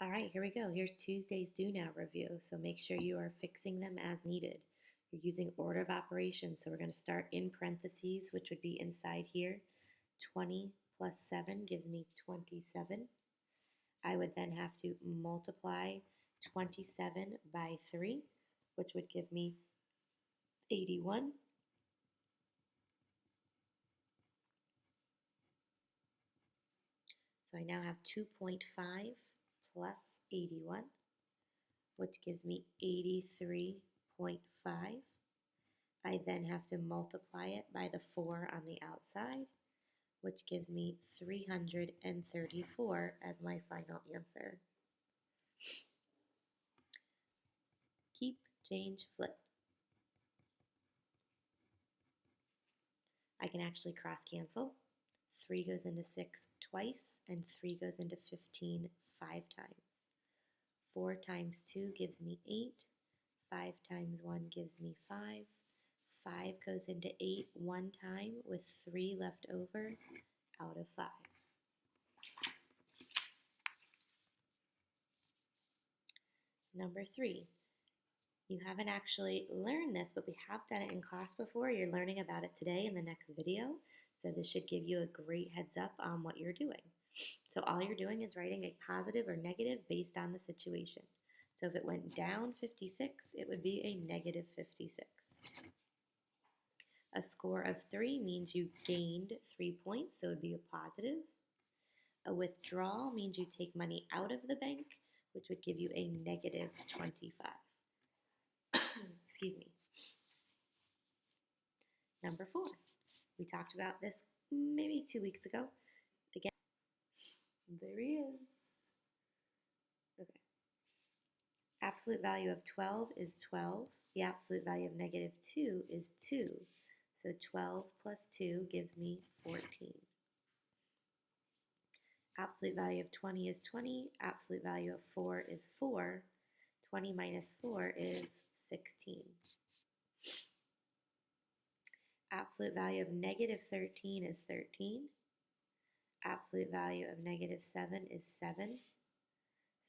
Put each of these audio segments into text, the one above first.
All right, here we go. Here's Tuesday's Do Now review. So make sure you are fixing them as needed. You're using order of operations. So we're going to start in parentheses, which would be inside here. 20 plus 7 gives me 27. I would then have to multiply 27 by 3, which would give me 81. So I now have 2.5 plus 81, which gives me 83.5. I then have to multiply it by the 4 on the outside, which gives me 334 as my final answer. Keep, change, flip. I can actually cross cancel. 3 goes into 6 twice, and 3 goes into 15 5 times. 4 times 2 gives me 8. 5 times 1 gives me 5. 5 goes into 8 one time with 3 left over out of 5. Number 3. You haven't actually learned this, but we have done it in class before. You're learning about it today in the next video. So this should give you a great heads up on what you're doing. So all you're doing is writing a positive or negative based on the situation. So if it went down 56, it would be a negative 56. A score of 3 means you gained 3 points, so it would be a positive. A withdrawal means you take money out of the bank, which would give you a negative 25. Excuse me. Number 4. We talked about this maybe 2 weeks ago. Again, there he is. Okay. Absolute value of 12 is 12. The absolute value of negative 2 is 2. So 12 plus 2 gives me 14. Absolute value of 20 is 20. Absolute value of 4 is 4. 20 minus 4 is 16. Absolute value of negative 13 is 13. Absolute value of negative 7 is 7.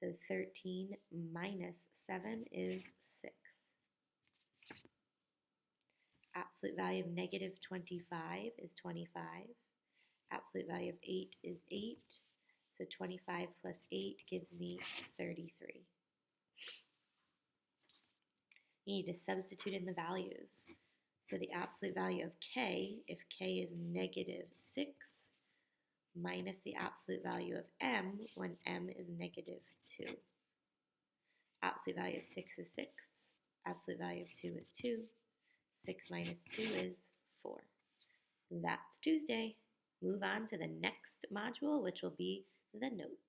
So 13 minus 7 is 6. Absolute value of negative 25 is 25. Absolute value of 8 is 8. So 25 plus 8 gives me 33. You need to substitute in the values. So the absolute value of k, if k is negative 6, minus the absolute value of m when m is negative 2. Absolute value of 6 is 6. Absolute value of 2 is 2. 6 minus 2 is 4. That's Tuesday. Move on to the next module, which will be the notes.